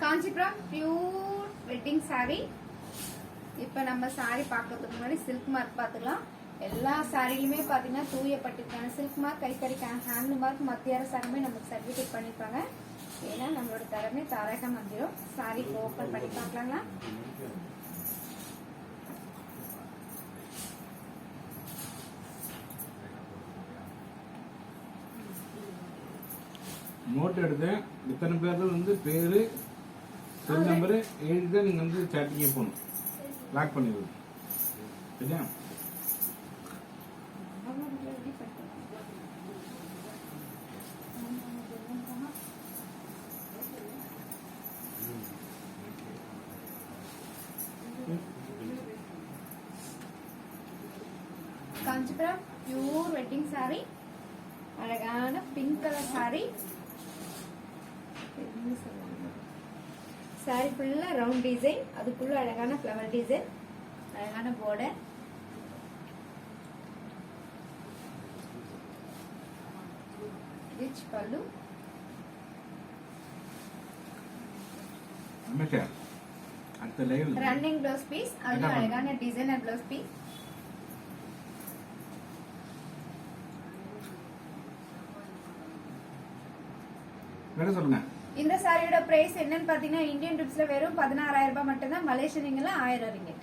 Kanchipuram pure wedding saree. இப்போ நம்ம saree பார்க்கிறதுக்கு முன்னாடி சில்க் மார்க் பார்த்துக்கலாம். எல்லா சாரிலுமே பார்த்தீங்கன்னா தூய பட்டுக்கான சில்க் மார்க், கைத்தறிக்கான ஹேண்ட் மார்க், மத்திய அரசாங்கமே நமக்கு சர்டிஃபிகேட் பண்ணிருப்பாங்க. ஏன்னா நம்மளோட தரமே தாராக மந்திரம். சாரி ஓப்பன் பண்ணி பார்க்கலாங்களா? நோட் எடுத்து இத்தனை பேர் வந்து பேரு செல் நம்பரு எழுதி தான் நீங்க வந்து சேட்டிங்கே போகணும். லாக் பண்ணிடுது சரியா? காஞ்சிபுரம் பியூர் வெட்டிங் saree, அழகான பிங்க் கலர் saree. saree ஃபுல்லா ரவுண்ட் டிசைன், அதுக்குள்ள அழகான ஃப்ளவர் டிசைன், அழகான border. ரிச் பல்லு. அம்மாக்கா அடுத்த லைவ் ரன்னிங் ப்ளவுஸ் பீஸ், அது அழகான டிசைனர் ப்ளவுஸ் பீஸ். வேற சொல்லுங்க. இந்த சாரியோட பிரைஸ் என்னன்னு பாத்தீங்கன்னா இந்தியன் ருபீஸ்ல வெறும் 16,000 ரூபாய் மட்டும் தான். மலேசியன்ல 1000 ரிங்கிட்.